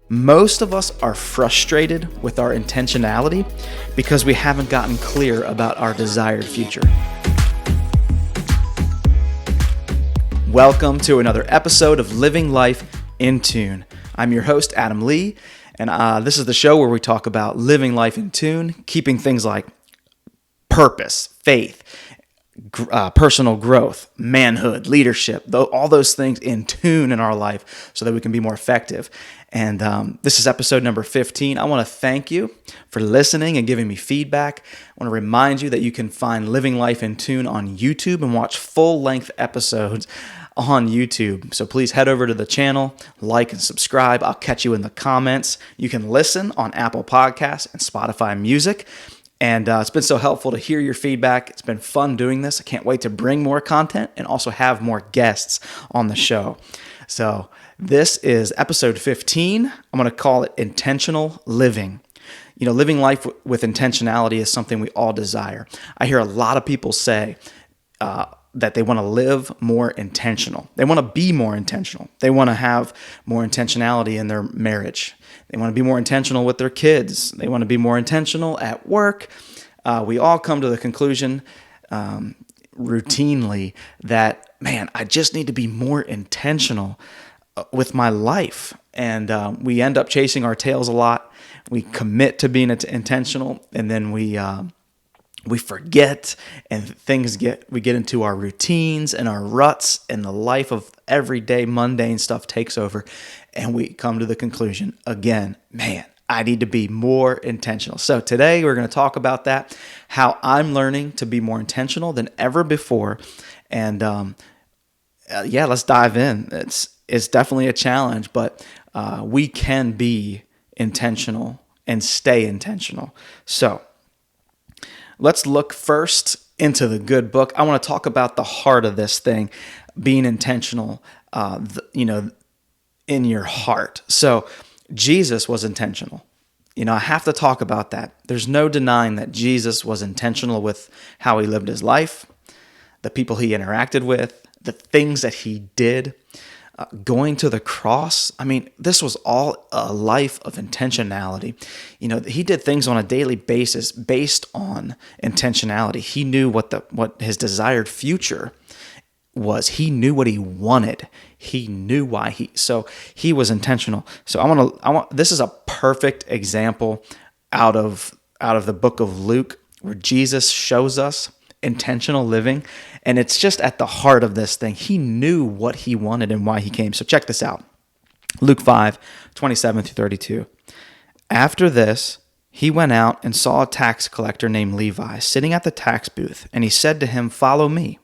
Most of us are frustrated with our intentionality because we haven't gotten clear about our desired future. Welcome to another episode of Living Life in Tune. I'm your host, Adam Lee, and this is the show where we talk about living life in tune, keeping things like purpose, faith, personal growth, manhood, leadership, all those things in tune in our life so that we can be more effective. And this is episode number 15. I want to thank you for listening and giving me feedback. I want to remind you that you can find Living Life in Tune on YouTube and watch full-length episodes on YouTube. So please head over to the channel, like and subscribe. I'll catch you in the comments. You can listen on Apple Podcasts and Spotify Music. And it's been so helpful to hear your feedback. It's been fun doing this. I can't wait to bring more content and also have more guests on the show. So this is episode 15. I'm going to call it Intentional Living. You know, living life with intentionality is something we all desire. I hear a lot of people say that they want to live more intentional. They want to be more intentional. They want to have more intentionality in their marriage. They want to be more intentional with their kids. They want to be more intentional at work. We all come to the conclusion routinely that, man, I just need to be more intentional with my life. And we end up chasing our tails a lot. We commit to being intentional, and then we forget, and we get into our routines and our ruts, and the life of everyday mundane stuff takes over, and we come to the conclusion again, man, I need to be more intentional. So today we're going to talk about that, how I'm learning to be more intentional than ever before, and let's dive in. It's definitely a challenge, but we can be intentional and stay intentional. So let's look first into the good book. I want to talk about the heart of this thing, being intentional, in your heart. So Jesus was intentional. I have to talk about that. There's no denying that Jesus was intentional with how he lived his life, the people he interacted with, the things that he did. Going to the cross, this was all a life of intentionality. He did things on a daily basis based on intentionality. He knew what his desired future was. He knew what he wanted. He knew why so he was intentional. So this is a perfect example out of the book of Luke, where Jesus shows us intentional living, and it's just at the heart of this thing. He knew what he wanted and why he came. So check this out. Luke 5:27-32. After this, he went out and saw a tax collector named Levi sitting at the tax booth, and he said to him, "Follow me."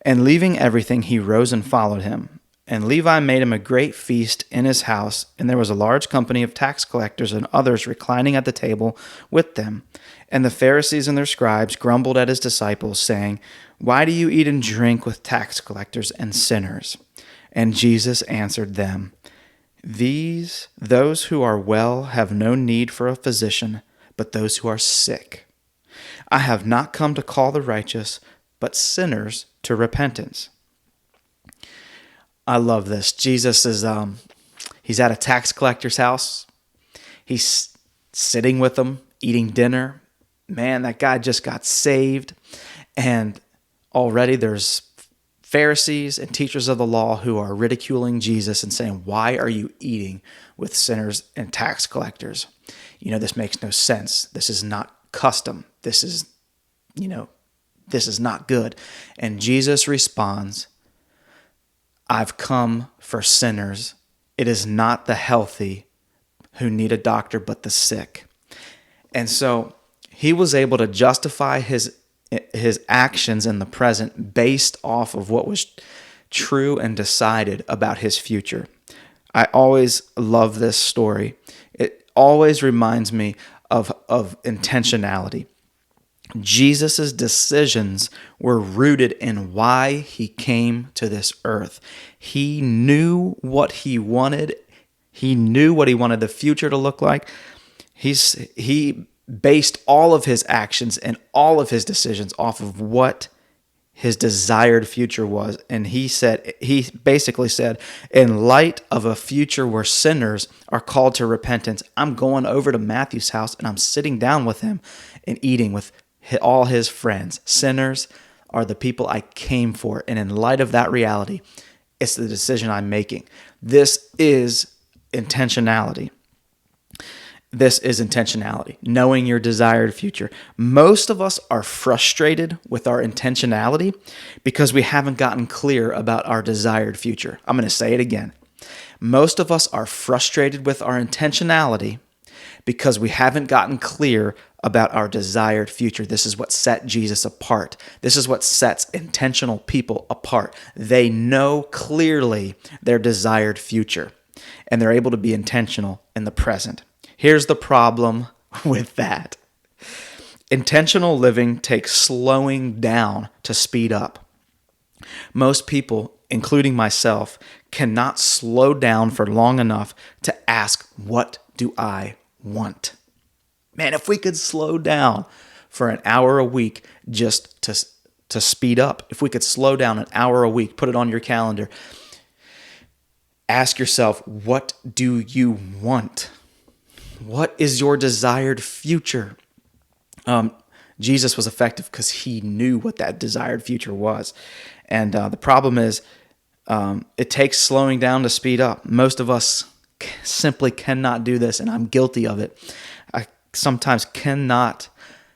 And leaving everything, he rose and followed him. And Levi made him a great feast in his house, and there was a large company of tax collectors and others reclining at the table with them. And the Pharisees and their scribes grumbled at his disciples, saying, "Why do you eat and drink with tax collectors and sinners?" And Jesus answered them, "Those who are well have no need for a physician, but those who are sick. I have not come to call the righteous, but sinners to repentance." I love this. Jesus is he's at a tax collector's house. He's sitting with them, eating dinner. Man, that guy just got saved. And already there's Pharisees and teachers of the law who are ridiculing Jesus and saying, "Why are you eating with sinners and tax collectors? This makes no sense. This is not custom. This is not good." And Jesus responds, "I've come for sinners. It is not the healthy who need a doctor, but the sick." And so he was able to justify his actions in the present based off of what was true and decided about his future. I always love this story. It always reminds me of intentionality. Jesus' decisions were rooted in why he came to this earth. He knew what he wanted. He knew what he wanted the future to look like. He based all of his actions and all of his decisions off of what his desired future was. And he basically said, in light of a future where sinners are called to repentance, I'm going over to Matthew's house and I'm sitting down with him and eating with all his friends. Sinners are the people I came for. And in light of that reality, it's the decision I'm making. This is intentionality. This is intentionality, knowing your desired future. Most of us are frustrated with our intentionality because we haven't gotten clear about our desired future. I'm going to say it again. Most of us are frustrated with our intentionality because we haven't gotten clear about our desired future. This is what set Jesus apart. This is what sets intentional people apart. They know clearly their desired future, and they're able to be intentional in the present. Here's the problem with that. Intentional living takes slowing down to speed up. Most people, including myself, cannot slow down for long enough to ask, what do I want? Man, if we could slow down for an hour a week just to speed up, if we could slow down an hour a week, put it on your calendar, ask yourself, what do you want? What is your desired future? Jesus was effective because he knew what that desired future was. And the problem is it takes slowing down to speed up. Most of us simply cannot do this, and I'm guilty of it. I sometimes cannot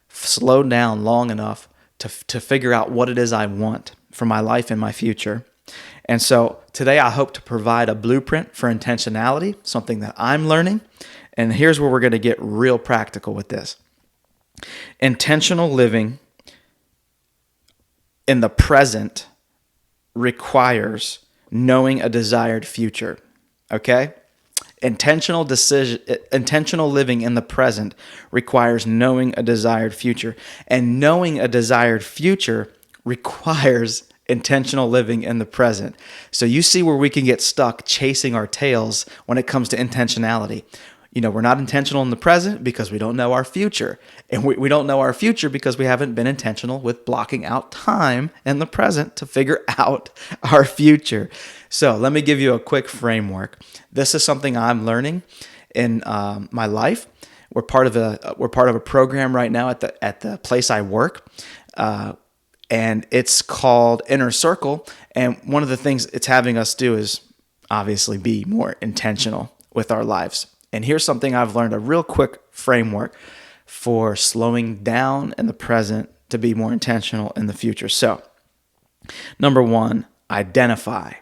slow down long enough to figure out what it is I want for my life and my future. And so today I hope to provide a blueprint for intentionality, something that I'm learning. And here's where we're going to get real practical with this. Intentional living in the present requires knowing a desired future. Okay? Intentional living in the present requires knowing a desired future. And knowing a desired future requires intentional living in the present. So you see where we can get stuck chasing our tails when it comes to intentionality. We're not intentional in the present because we don't know our future. And we don't know our future because we haven't been intentional with blocking out time in the present to figure out our future. So let me give you a quick framework. This is something I'm learning in my life. We're part of a program right now at the place I work. And it's called Inner Circle. And one of the things it's having us do is obviously be more intentional with our lives. And here's something I've learned, a real quick framework for slowing down in the present to be more intentional in the future. So, number one, identify.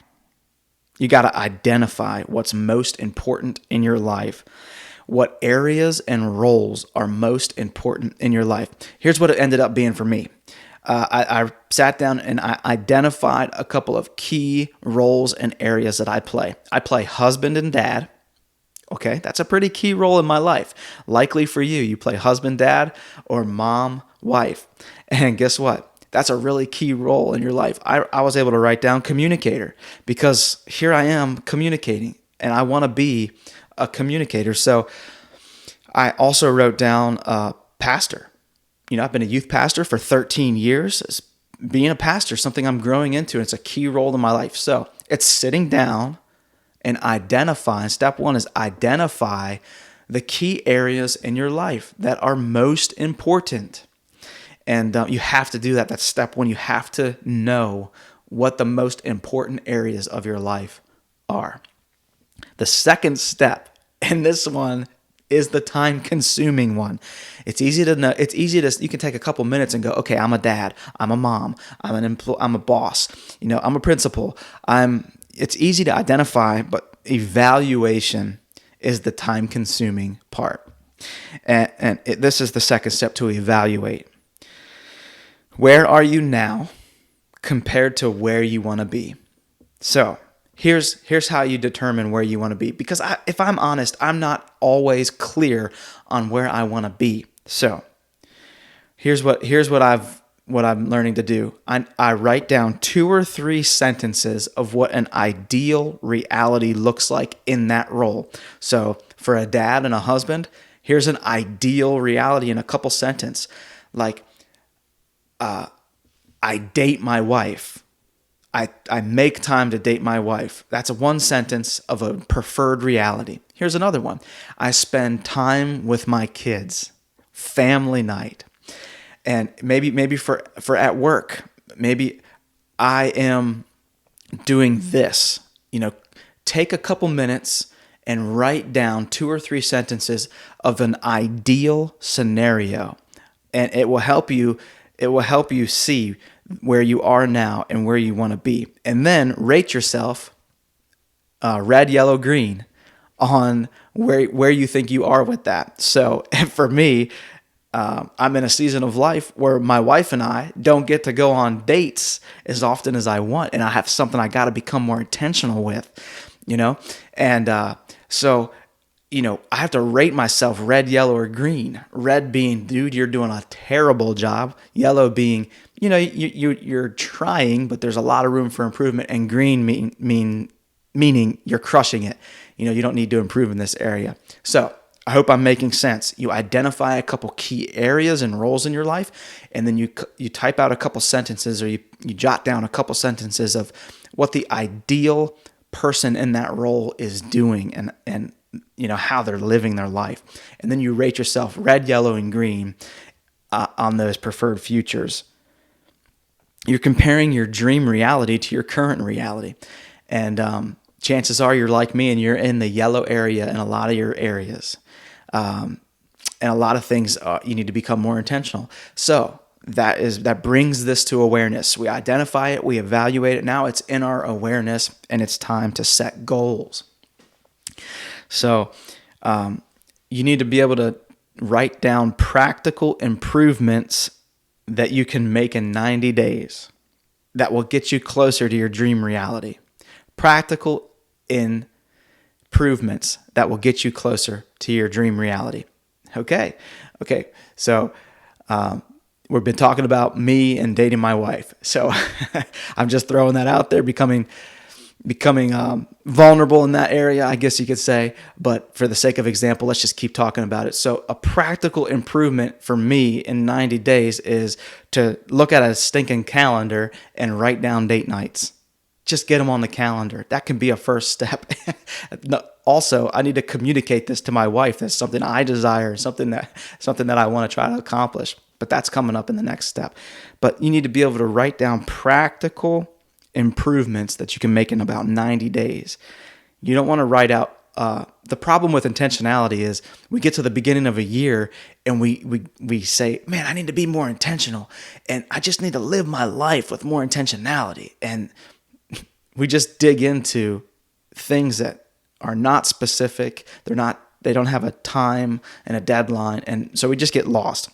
You got to identify what's most important in your life. What areas and roles are most important in your life. Here's what it ended up being for me. I sat down and I identified a couple of key roles and areas that I play. I play husband and dad. Okay, that's a pretty key role in my life. Likely for you, you play husband, dad, or mom, wife. And guess what? That's a really key role in your life. I was able to write down communicator because here I am communicating and I want to be a communicator. So I also wrote down pastor. I've been a youth pastor for 13 years. Being a pastor is something I'm growing into, and it's a key role in my life. So it's sitting down and identifying. Step one is identify the key areas in your life that are most important. And you have to do that. That's step one. You have to know what the most important areas of your life are. The second step, and this one is the time-consuming one. It's easy to know. You can take a couple minutes and go, okay, I'm a dad, I'm a mom, I'm a boss, I'm a principal. It's easy to identify, but evaluation is the time-consuming part. And this is the second step, to evaluate. Where are you now compared to where you want to be? So here's how you determine where you want to be. Because if I'm honest, I'm not always clear on where I want to be. So here's what I'm learning to do. I write down 2 or 3 sentences of what an ideal reality looks like in that role. So for a dad and a husband, here's an ideal reality in a couple sentences. Like, I date my wife. I make time to date my wife. That's one sentence of a preferred reality. Here's another one. I spend time with my kids. Family night. And maybe for at work, maybe I am doing this. Take a couple minutes and write down 2 or 3 sentences of an ideal scenario, and it will help you. It will help you see where you are now and where you want to be, and then rate yourself, red, yellow, green, on where you think you are with that. So for me, I'm in a season of life where my wife and I don't get to go on dates as often as I want, and I have something I got to become more intentional with, and so I have to rate myself red, yellow, or green. Red being, dude, you're doing a terrible job. Yellow being, you're trying, but there's a lot of room for improvement. And green meaning you're crushing it. You don't need to improve in this area. So I hope I'm making sense. You identify a couple key areas and roles in your life, and then you type out a couple sentences, or you jot down a couple sentences of what the ideal person in that role is doing, and how they're living their life. And then you rate yourself red, yellow, and green on those preferred futures. You're comparing your dream reality to your current reality. And chances are you're like me and you're in the yellow area in a lot of your areas. And a lot of things you need to become more intentional. So that brings this to awareness. We identify it, we evaluate it. Now it's in our awareness, and it's time to set goals. So you need to be able to write down practical improvements that you can make in 90 days that will get you closer to your dream reality. Practical improvements that will get you closer to your dream reality. Okay. So we've been talking about me and dating my wife. So I'm just throwing that out there, becoming vulnerable in that area, I guess you could say. But for the sake of example, let's just keep talking about it. So a practical improvement for me in 90 days is to look at a stinking calendar and write down date nights. Just get them on the calendar. That can be a first step. Also, I need to communicate this to my wife. That's something I desire, something that I want to try to accomplish. But that's coming up in the next step. But you need to be able to write down practical improvements that you can make in about 90 days. You don't want to write out. The problem with intentionality is we get to the beginning of a year and we say, man, I need to be more intentional, and I just need to live my life with more intentionality. And we just dig into things that are not specific. They don't have a time and a deadline. And so we just get lost.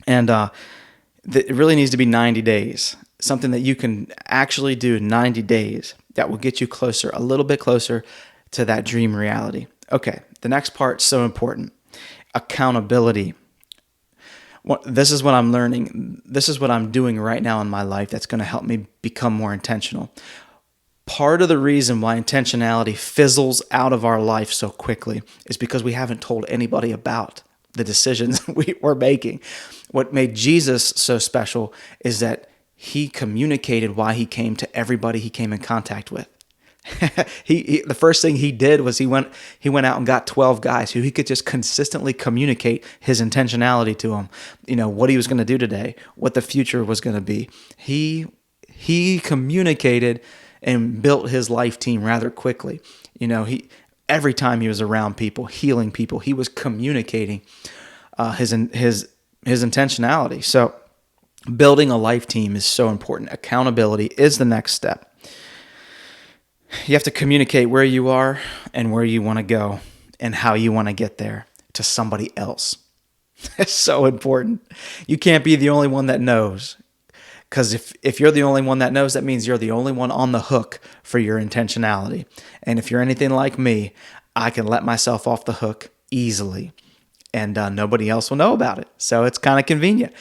And it really needs to be 90 days, something that you can actually do in 90 days that will get you closer, a little bit closer to that dream reality. Okay, the next part's so important. Accountability. This is what I'm learning. This is what I'm doing right now in my life that's going to help me become more intentional. Part of the reason why intentionality fizzles out of our life so quickly is because we haven't told anybody about the decisions we're making. What made Jesus so special is that he communicated why he came to everybody he came in contact with. The first thing he did was he went out and got 12 guys who he could just consistently communicate his intentionality to them. What he was going to do today, what the future was going to be. He communicated and built his life team rather quickly. Every time he was around people, healing people, he was communicating his intentionality. So building a life team is so important. Accountability is the next step. You have to communicate where you are and where you want to go and how you want to get there to somebody else. It's so important. You can't be the only one that knows. Because if you're the only one that knows, that means you're the only one on the hook for your intentionality. And if you're anything like me, I can let myself off the hook easily. And nobody else will know about it. So it's kind of convenient.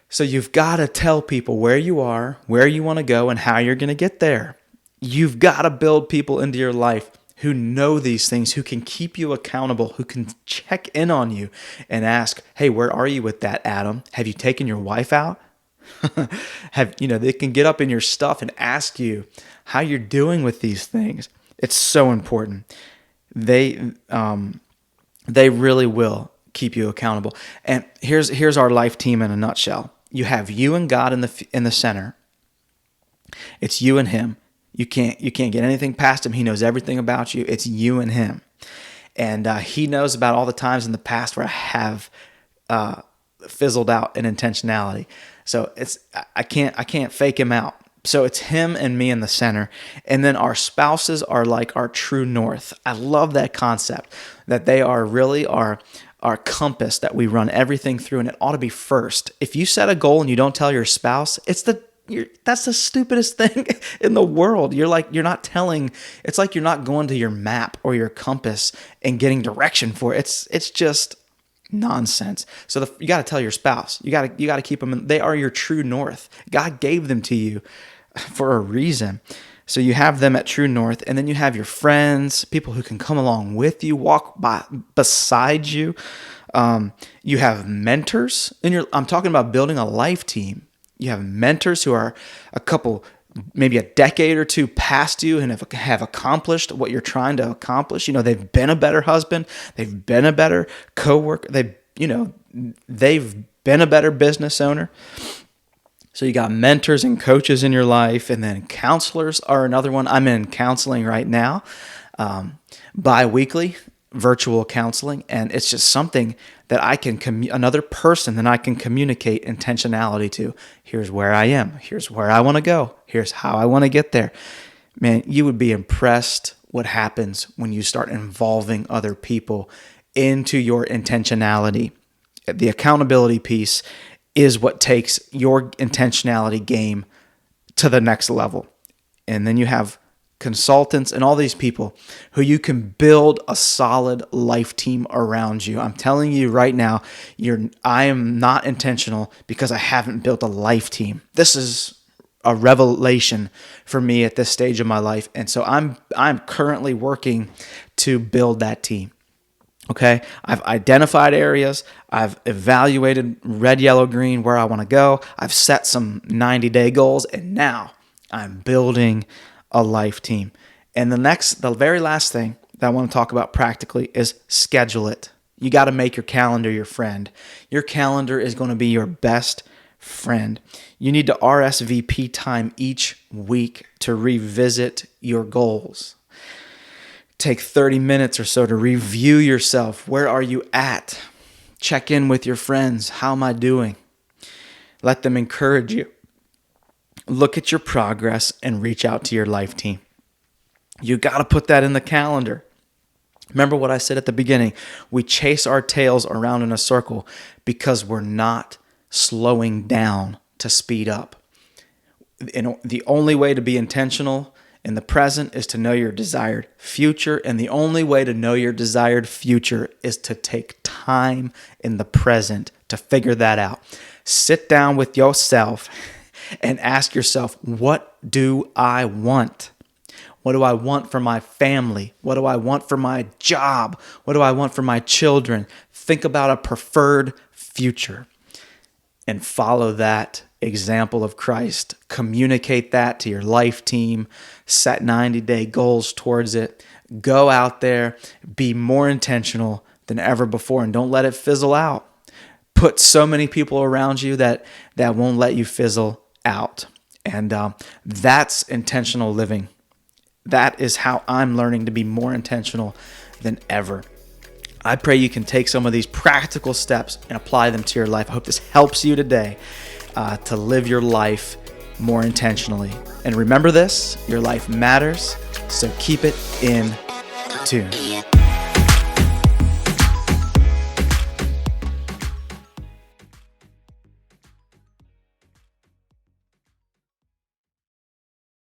So you've got to tell people where you are, where you want to go, and how you're going to get there. You've got to build people into your life who know these things, who can keep you accountable, who can check in on you and ask, hey, where are you with that, Adam? Have you taken your wife out? They can get up in your stuff and ask you how you're doing with these things. It's so important. They really will keep you accountable. And here's our life team in a nutshell. You have you and God in the center. It's you and him. You can't get anything past him. He knows everything about you. It's you and him. And he knows about all the times in the past where I have fizzled out in intentionality. So I can't fake him out. So it's him and me in the center. And then our spouses are like our true north. I love that concept, that they are really our compass that we run everything through, and it ought to be first. If you set a goal and you don't tell your spouse, that's the stupidest thing in the world. It's like you're not going to your map or your compass and getting direction for it. It's just nonsense. So you got to tell your spouse. You got to keep them. They are your true north. God gave them to you for a reason. So you have them at true north, and then you have your friends, people who can come along with you, walk beside you. You have mentors I'm talking about building a life team. You have mentors who are maybe a decade or two past you and have accomplished what you're trying to accomplish. They've been a better husband. They've been a better coworker. They've been a better business owner. So you got mentors and coaches in your life, and then counselors are another one. I'm in counseling right now, bi-weekly virtual counseling, and it's just something that I can another person that I can communicate intentionality to. Here's where I am. Here's where I want to go. Here's how I want to get there. Man, you would be impressed what happens when you start involving other people into your intentionality. The accountability piece is what takes your intentionality game to the next level. And then you have consultants and all these people who you can build a solid life team around you. I'm telling you right now, I am not intentional because I haven't built a life team. This is a revelation for me at this stage of my life. And so I'm currently working to build that team. Okay, I've identified areas. I've evaluated red, yellow, green, where I want to go. I've set some 90-day goals, and now I'm building a life team. And the very last thing that I want to talk about practically is schedule it. You got to make your calendar your friend. Your calendar is going to be your best friend. You need to RSVP time each week to revisit your goals. Take 30 minutes or so to review yourself. Where are you at? Check in with your friends. How am I doing? Let them encourage you. Look at your progress and reach out to your life team. You got to put that in the calendar. Remember what I said at the beginning. We chase our tails around in a circle because we're not slowing down to speed up. And the only way to be intentional in the present is to know your desired future. And the only way to know your desired future is to take time in the present to figure that out. Sit down with yourself and ask yourself, what do I want? What do I want for my family? What do I want for my job? What do I want for my children? Think about a preferred future and follow that example of Christ. Communicate that to your life team. Set 90-day goals towards it. Go out there. Be more intentional than ever before, and don't let it fizzle out. Put so many people around you that won't let you fizzle out. And that's intentional living. That is how I'm learning to be more intentional than ever. I pray you can take some of these practical steps and apply them to your life. I hope this helps you today to live your life more intentionally. And remember this, your life matters, so keep it in tune.